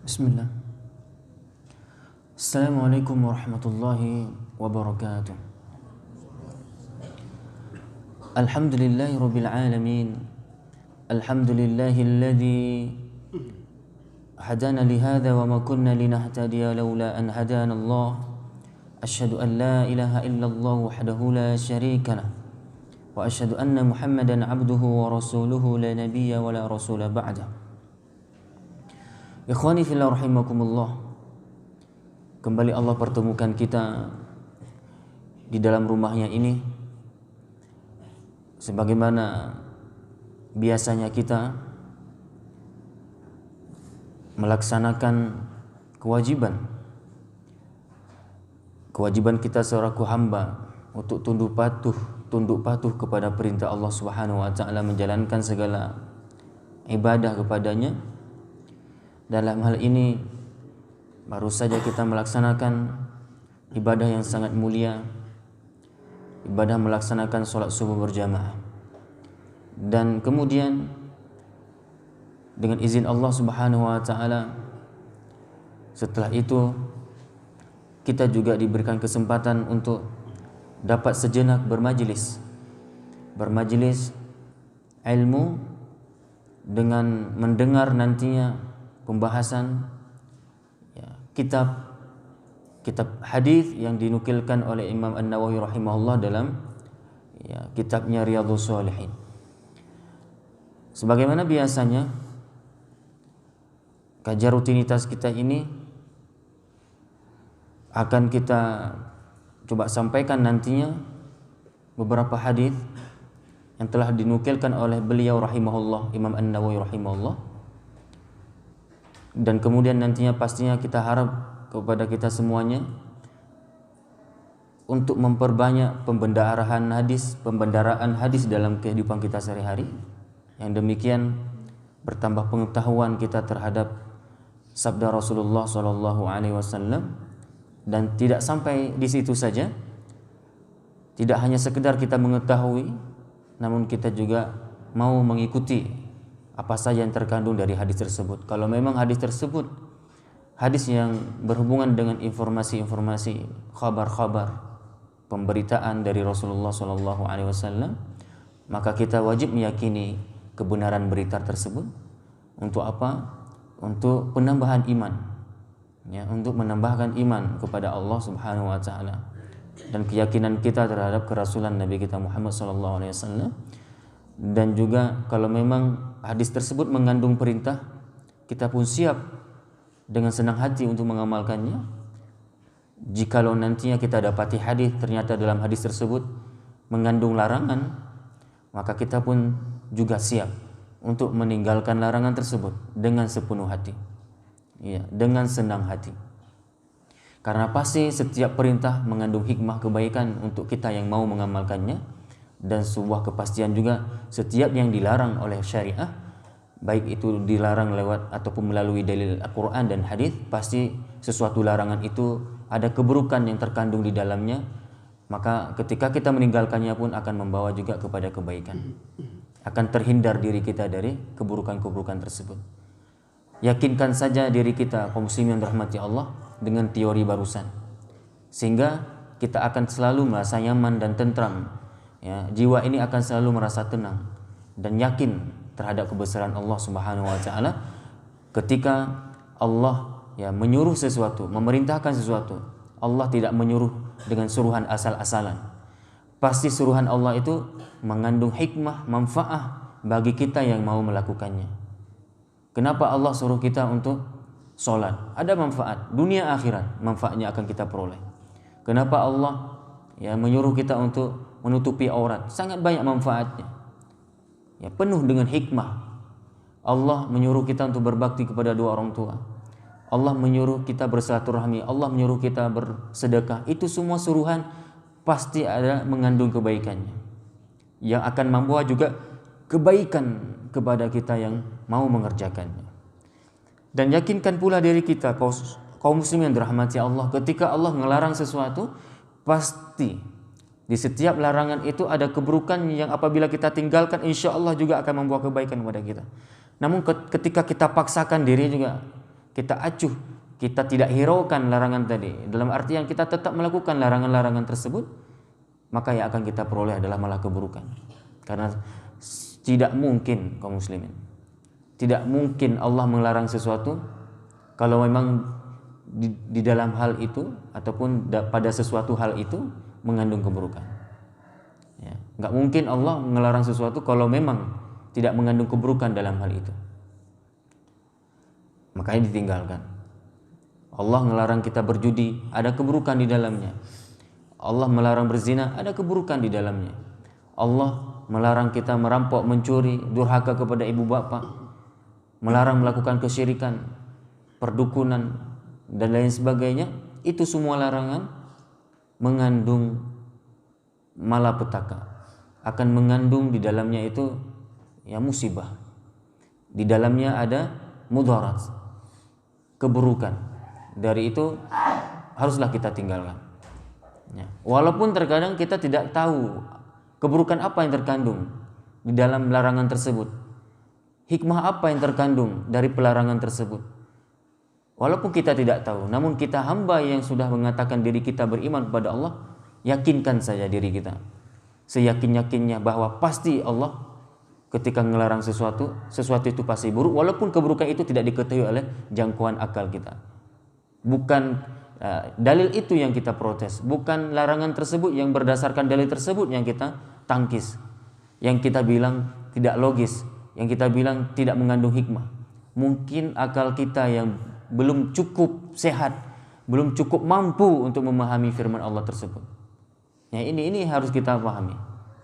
Bismillah. Assalamualaikum warahmatullahi wabarakatuh. Alhamdulillahi rabbil alamin. Alhamdulillahilladzi hadana lihadza wa ma kunna linahtadiya laula an hadana Allah. Asyhadu an la ilaha illallah wahdahu la syarika lah. Wa asyhadu anna Muhammadan abduhu wa rasuluhu la nabiyya wa la rasula ba'dah. Ikhwani fillah rahimakumullah. Kembali Allah pertemukan kita di dalam rumahnya ini, sebagaimana biasanya kita melaksanakan kewajiban kita selaku hamba untuk tunduk patuh kepada perintah Allah Subhanahu wa taala, menjalankan segala ibadah kepadanya. Dalam hal ini baru saja kita melaksanakan ibadah yang sangat mulia, ibadah melaksanakan sholat subuh berjamaah. Dan kemudian dengan izin Allah Subhanahu wa taala, setelah itu kita juga diberikan kesempatan untuk dapat sejenak bermajlis ilmu dengan mendengar nantinya pembahasan kitab hadis yang dinukilkan oleh Imam An-Nawawi rahimahullah dalam kitabnya Riyadhus Shalihin. Sebagaimana biasanya, kajian rutinitas kita ini akan kita coba sampaikan nantinya beberapa hadis yang telah dinukilkan oleh beliau rahimahullah, Imam An-Nawawi rahimahullah. Dan kemudian nantinya pastinya kita harap kepada kita semuanya untuk memperbanyak pembendaraan hadis dalam kehidupan kita sehari-hari. Yang demikian bertambah pengetahuan kita terhadap sabda Rasulullah SAW. Dan tidak sampai di situ saja, tidak hanya sekedar kita mengetahui, namun kita juga mau mengikuti apa saja yang terkandung dari hadis tersebut. Kalau memang hadis tersebut hadis yang berhubungan dengan informasi-informasi, khabar-khabar, pemberitaan dari Rasulullah SAW, maka kita wajib meyakini kebenaran berita tersebut. Untuk apa? Untuk penambahan iman, untuk menambahkan iman kepada Allah Subhanahu wa taala dan keyakinan kita terhadap kerasulan Nabi kita Muhammad SAW. Dan juga kalau memang hadis tersebut mengandung perintah, kita pun siap dengan senang hati untuk mengamalkannya. Jikalau nantinya kita dapati hadis ternyata dalam hadis tersebut mengandung larangan, maka kita pun juga siap untuk meninggalkan larangan tersebut dengan sepenuh hati, dengan senang hati. Karena pasti setiap perintah mengandung hikmah kebaikan untuk kita yang mau mengamalkannya. Dan sebuah kepastian juga, setiap yang dilarang oleh syariah, baik itu dilarang lewat ataupun melalui dalil Al-Quran dan hadis, pasti sesuatu larangan itu ada keburukan yang terkandung di dalamnya. Maka ketika kita meninggalkannya pun akan membawa juga kepada kebaikan, akan terhindar diri kita dari keburukan-keburukan tersebut. Yakinkan saja diri kita, kaum muslimin rahmati Allah, dengan teori barusan, sehingga kita akan selalu merasa nyaman dan tentram. Jiwa ini akan selalu merasa tenang dan yakin terhadap kebesaran Allah Subhanahu wa taala. Ketika Allah menyuruh sesuatu, memerintahkan sesuatu, Allah tidak menyuruh dengan suruhan asal-asalan. Pasti suruhan Allah itu mengandung hikmah, manfaat bagi kita yang mau melakukannya. Kenapa Allah suruh kita untuk sholat? Ada manfaat dunia akhirat, manfaatnya akan kita peroleh. Kenapa Allah menyuruh kita untuk menutupi aurat? Sangat banyak manfaatnya, penuh dengan hikmah. Allah menyuruh kita untuk berbakti kepada dua orang tua. Allah menyuruh kita bersilaturahmi. Allah menyuruh kita bersedekah. Itu semua suruhan pasti ada mengandung kebaikannya, yang akan membawa juga kebaikan kepada kita yang mau mengerjakannya. Dan yakinkan pula diri kita, kaum muslimin yang dirahmati Allah, ketika Allah melarang sesuatu, pasti di setiap larangan itu ada keburukan yang apabila kita tinggalkan, insya Allah juga akan membawa kebaikan kepada kita. Namun ketika kita paksakan diri juga, kita acuh, kita tidak hiraukan larangan tadi, dalam artian kita tetap melakukan larangan-larangan tersebut, maka yang akan kita peroleh adalah malah keburukan. Karena tidak mungkin kaum muslimin, tidak mungkin Allah melarang sesuatu kalau memang di dalam hal itu ataupun pada sesuatu hal itu mengandung keburukan. Ya, nggak mungkin Allah melarang sesuatu kalau memang tidak mengandung keburukan dalam hal itu. Makanya ditinggalkan. Allah melarang kita berjudi, ada keburukan di dalamnya. Allah melarang berzina, ada keburukan di dalamnya. Allah melarang kita merampok, mencuri, durhaka kepada ibu bapa, melarang melakukan kesyirikan, perdukunan, dan lain sebagainya. Itu semua larangan mengandung malapetaka, akan mengandung di dalamnya itu ya musibah. Di dalamnya ada mudarat, keburukan. Dari itu haruslah kita tinggalkan. Ya. Walaupun terkadang kita tidak tahu keburukan apa yang terkandung di dalam larangan tersebut, hikmah apa yang terkandung dari pelarangan tersebut. Walaupun kita tidak tahu, namun kita hamba yang sudah mengatakan diri kita beriman kepada Allah, yakinkan saja diri kita seyakin-yakinnya bahwa pasti Allah ketika melarang sesuatu itu pasti buruk, walaupun keburukan itu tidak diketahui oleh jangkauan akal kita. Bukan dalil itu yang kita protes, bukan larangan tersebut yang berdasarkan dalil tersebut yang kita tangkis, yang kita bilang tidak logis, yang kita bilang tidak mengandung hikmah. Mungkin akal kita yang belum cukup sehat, belum cukup mampu untuk memahami firman Allah tersebut. Ya, ini harus kita pahami.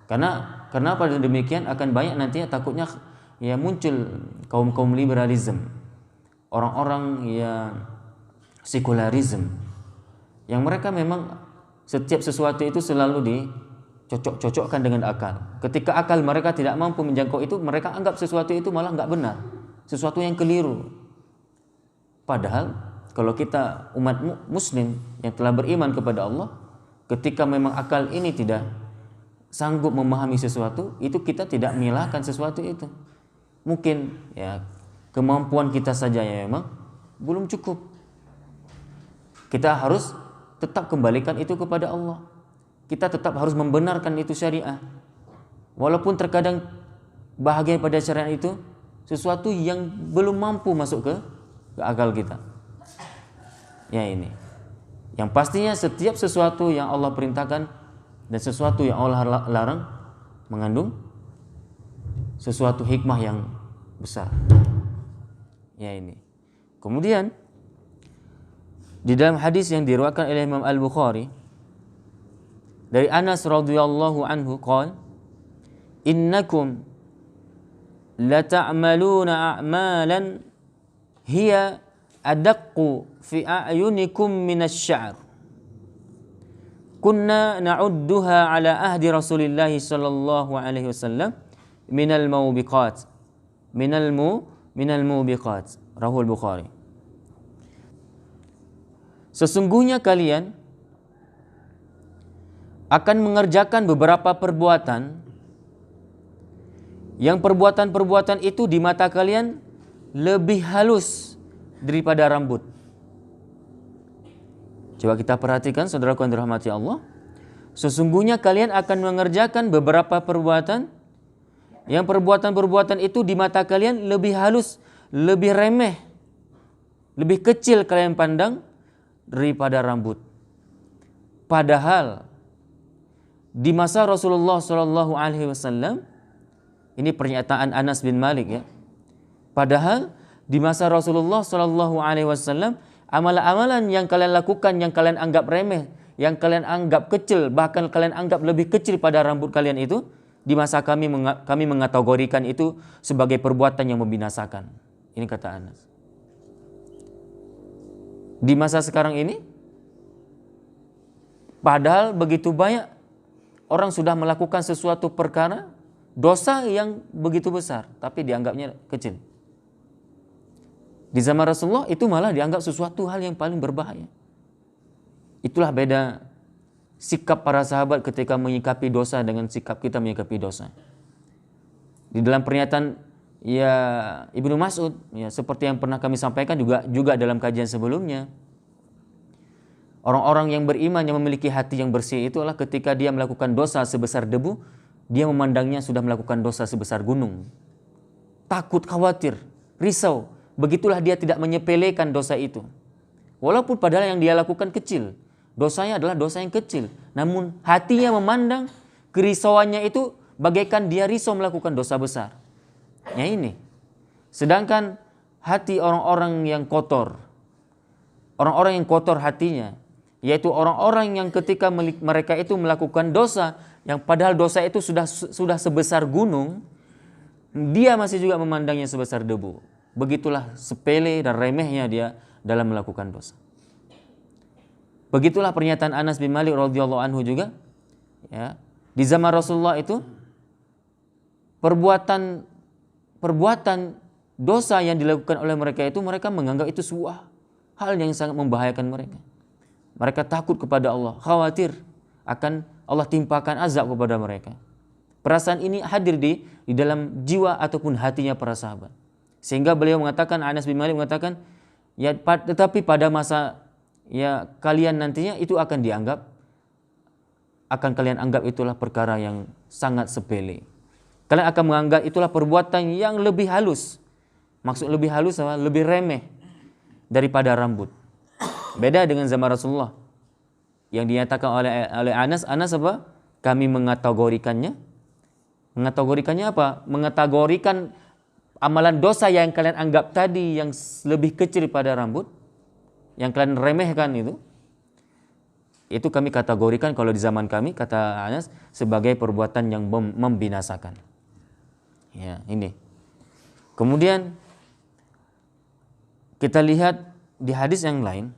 Karena pada demikian akan banyak nantinya takutnya ya muncul kaum liberalisme, orang-orang yang sekularisme, yang mereka memang setiap sesuatu itu selalu dicocok-cocokkan dengan akal. Ketika akal mereka tidak mampu menjangkau itu, mereka anggap sesuatu itu malah nggak benar, sesuatu yang keliru. Padahal kalau kita umat muslim yang telah beriman kepada Allah, ketika memang akal ini tidak sanggup memahami sesuatu, itu kita tidak menyalahkan sesuatu itu. Mungkin ya kemampuan kita saja yang memang belum cukup. Kita harus tetap kembalikan itu kepada Allah. Kita tetap harus membenarkan itu syariah. Walaupun terkadang bahagian pada syariat itu sesuatu yang belum mampu masuk ke akal kita. Ya ini. Yang pastinya setiap sesuatu yang Allah perintahkan dan sesuatu yang Allah larang mengandung sesuatu hikmah yang besar. Ya ini. Kemudian di dalam hadis yang diriwayatkan oleh Imam Al-Bukhari dari Anas radhiyallahu anhu qala innakum la ta'maluna a'malan hiya adaqqu fi a'yunikum minasy-sya'r kunna na'udduha ala ahdi Rasulillah sallallahu alaihi wasallam minal mubiqat rahul Bukhari. Sesungguhnya kalian akan mengerjakan beberapa perbuatan yang perbuatan-perbuatan itu di mata kalian lebih halus daripada rambut. Coba kita perhatikan saudaraku yang dirahmati Allah. Sesungguhnya kalian akan mengerjakan beberapa perbuatan yang perbuatan-perbuatan itu di mata kalian lebih halus, lebih remeh, lebih kecil kalian pandang daripada rambut. Padahal di masa Rasulullah Shallallahu Alaihi Wasallam, ini pernyataan Anas bin Malik ya. Padahal di masa Rasulullah Shallallahu Alaihi Wasallam, amalan-amalan yang kalian lakukan, yang kalian anggap remeh, yang kalian anggap kecil, bahkan kalian anggap lebih kecil pada rambut kalian itu, di masa kami mengategorikan itu sebagai perbuatan yang membinasakan. Ini kata Anas. Di masa sekarang ini, padahal begitu banyak orang sudah melakukan sesuatu perkara, dosa yang begitu besar, tapi dianggapnya kecil. Di zaman Rasulullah itu malah dianggap sesuatu hal yang paling berbahaya. Itulah beda sikap para sahabat ketika menyikapi dosa dengan sikap kita menyikapi dosa. Di dalam pernyataan ya Ibnu Mas'ud, ya seperti yang pernah kami sampaikan juga dalam kajian sebelumnya. Orang-orang yang beriman yang memiliki hati yang bersih itu adalah ketika dia melakukan dosa sebesar debu, dia memandangnya sudah melakukan dosa sebesar gunung. Takut, khawatir, risau. Begitulah dia tidak menyepelekan dosa itu. Walaupun padahal yang dia lakukan kecil. Dosanya adalah dosa yang kecil. Namun hatinya memandang kerisauannya itu bagaikan dia risau melakukan dosa besar. Ya ini. Sedangkan hati orang-orang yang kotor, orang-orang yang kotor hatinya, yaitu orang-orang yang ketika mereka itu melakukan dosa, yang padahal dosa itu sudah sebesar gunung, dia masih juga memandangnya sebesar debu. Begitulah sepele dan remehnya dia dalam melakukan dosa. Begitulah pernyataan Anas bin Malik radhiyallahu anhu juga. Ya, di zaman Rasulullah itu perbuatan dosa yang dilakukan oleh mereka itu mereka menganggap itu sebuah hal yang sangat membahayakan mereka. Mereka takut kepada Allah, khawatir akan Allah timpakan azab kepada mereka. Perasaan ini hadir di dalam jiwa ataupun hatinya para sahabat. Sehingga beliau mengatakan, Anas bin Malik mengatakan, ya tetapi pada masa ya kalian nantinya itu akan kalian anggap itulah perkara yang sangat sepele. Kalian akan menganggap itulah perbuatan yang lebih halus. Maksud lebih halus apa? Lebih remeh daripada rambut. Beda dengan zaman Rasulullah. Yang dinyatakan oleh Anas apa? Kami mengategorikannya apa? Mengategorikan amalan dosa yang kalian anggap tadi yang lebih kecil pada rambut, yang kalian remehkan itu kami kategorikan kalau di zaman kami, kata Anas, sebagai perbuatan yang membinasakan. Ya, ini. Kemudian kita lihat di hadis yang lain,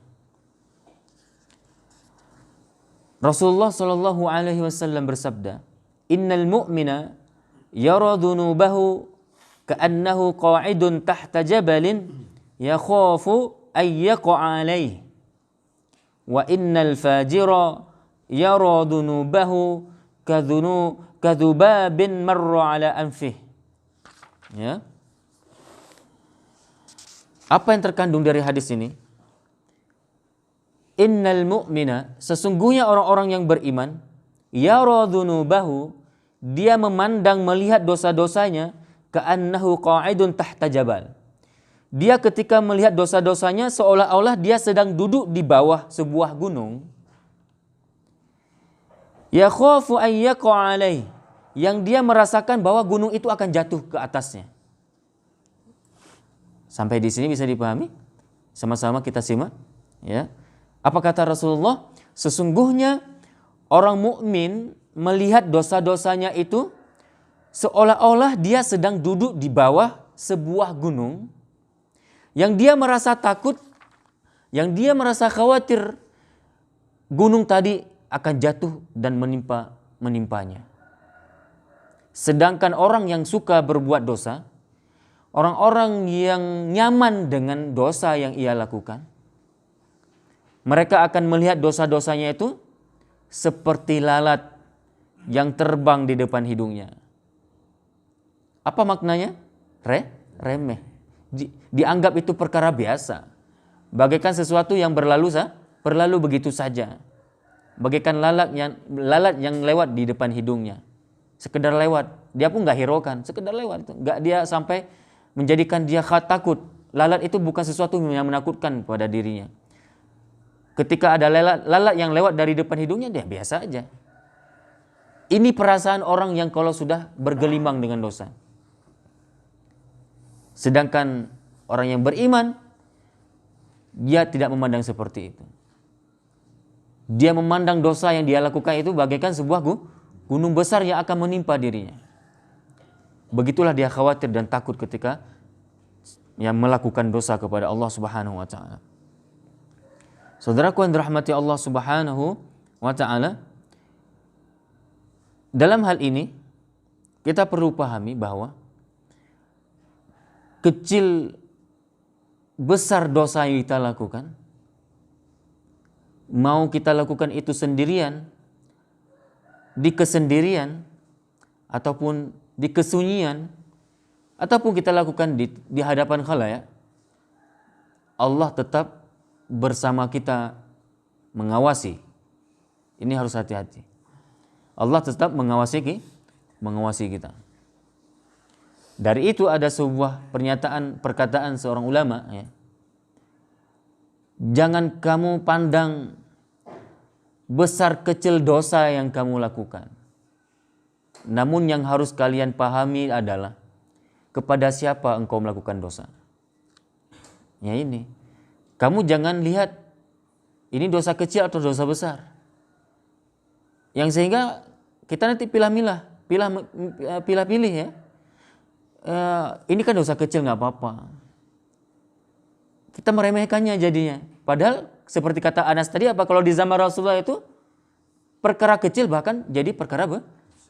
Rasulullah Shallallahu Alaihi Wasallam bersabda, Innal mu'mina yara dhunubahu ka'annahu qa'idun tahta jabalin yakhafu ay yaqa' alayhi wa innal fajira yara dhunubahu kadhubabin marra ala anfih. Ya. Apa yang terkandung dari hadis ini? Innal mu'mina, sesungguhnya orang-orang yang beriman, yara dhunubahu, dia memandang melihat dosa-dosanya, ka'annahu qa'idun tahta jabal. Dia ketika melihat dosa-dosanya seolah-olah dia sedang duduk di bawah sebuah gunung. Yakhafu an yaqa' alaihi, yang dia merasakan bahwa gunung itu akan jatuh ke atasnya. Sampai di sini bisa dipahami? Sama-sama kita simak, ya. Apa kata Rasulullah? Sesungguhnya orang mukmin melihat dosa-dosanya itu seolah-olah dia sedang duduk di bawah sebuah gunung yang dia merasa takut, yang dia merasa khawatir gunung tadi akan jatuh dan menimpanya. Sedangkan orang yang suka berbuat dosa, orang-orang yang nyaman dengan dosa yang ia lakukan, mereka akan melihat dosa-dosanya itu seperti lalat yang terbang di depan hidungnya. Apa maknanya? Remeh. Dianggap itu perkara biasa. Bagaikan sesuatu yang berlalu begitu saja. Bagaikan lalat yang lewat di depan hidungnya. Sekedar lewat. Dia pun gak hiraukan. Sekedar lewat. Gak dia sampai menjadikan dia takut. Lalat itu bukan sesuatu yang menakutkan pada dirinya. Ketika ada lalat yang lewat dari depan hidungnya, dia biasa aja. Ini perasaan orang yang kalau sudah bergelimang dengan dosa. Sedangkan orang yang beriman, dia tidak memandang seperti itu. Dia memandang dosa yang dia lakukan itu bagaikan sebuah gunung besar yang akan menimpa dirinya. Begitulah dia khawatir dan takut ketika yang melakukan dosa kepada Allah Subhanahu wa taala. Saudaraku yang dirahmati Allah Subhanahu wa taala, dalam hal ini kita perlu pahami bahwa kecil besar dosa yang kita lakukan, mau kita lakukan itu sendirian, di kesendirian ataupun di kesunyian, ataupun kita lakukan di hadapan khalayak, Allah tetap bersama kita, mengawasi. Ini harus hati-hati. Allah tetap mengawasi kita. Dari itu ada sebuah perkataan seorang ulama, ya. Jangan kamu pandang besar kecil dosa yang kamu lakukan. Namun yang harus kalian pahami adalah kepada siapa engkau melakukan dosa. Ya ini. Kamu jangan lihat ini dosa kecil atau dosa besar. Yang sehingga kita nanti pilih-pilih ya. Ini kan dosa kecil, nggak apa-apa. Kita meremehkannya jadinya. Padahal seperti kata Anas tadi, apa kalau di zaman Rasulullah itu perkara kecil bahkan jadi perkara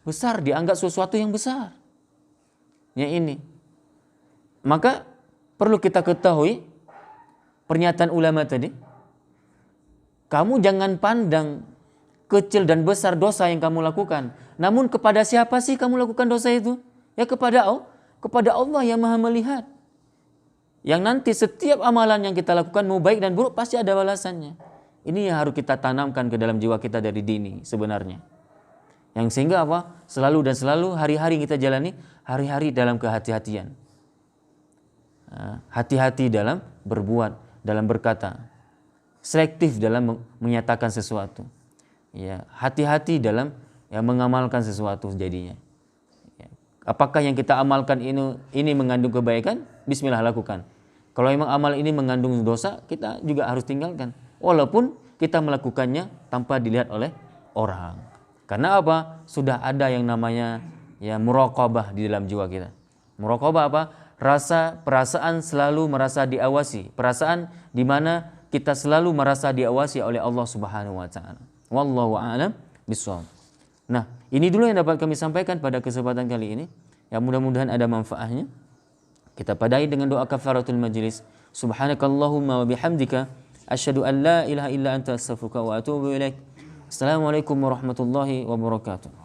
besar, dianggap sesuatu yang besar. Ya ini. Maka perlu kita ketahui pernyataan ulama tadi. Kamu jangan pandang kecil dan besar dosa yang kamu lakukan. Namun kepada siapa sih kamu lakukan dosa itu? Ya kepada Allah yang Maha melihat. Yang nanti setiap amalan yang kita lakukan mau baik dan buruk pasti ada balasannya. Ini yang harus kita tanamkan ke dalam jiwa kita dari dini sebenarnya. Yang sehingga apa? Selalu hari-hari kita jalani hari-hari dalam kehati-hatian. Hati-hati dalam berbuat, dalam berkata. Selektif dalam menyatakan sesuatu. Ya, hati-hati dalam mengamalkan sesuatu jadinya. Ya. Apakah yang kita amalkan ini mengandung kebaikan? Bismillah, lakukan. Kalau memang amal ini mengandung dosa, kita juga harus tinggalkan. Walaupun kita melakukannya tanpa dilihat oleh orang. Karena apa? Sudah ada yang namanya muraqabah di dalam jiwa kita. Muraqabah apa? Perasaan selalu merasa diawasi. Perasaan di mana kita selalu merasa diawasi oleh Allah Subhanahu wa taala. Wallahu a'lam bishawab. Nah, ini dulu yang dapat kami sampaikan pada kesempatan kali ini. Ya, mudah-mudahan ada manfaatnya. Kita padai dengan doa kafaratul majlis. Subhanakallahumma wa bihamdika asyhadu an la ilaha illa anta astaghfiruka wa atubu ilaik. Assalamualaikum warahmatullahi wabarakatuh.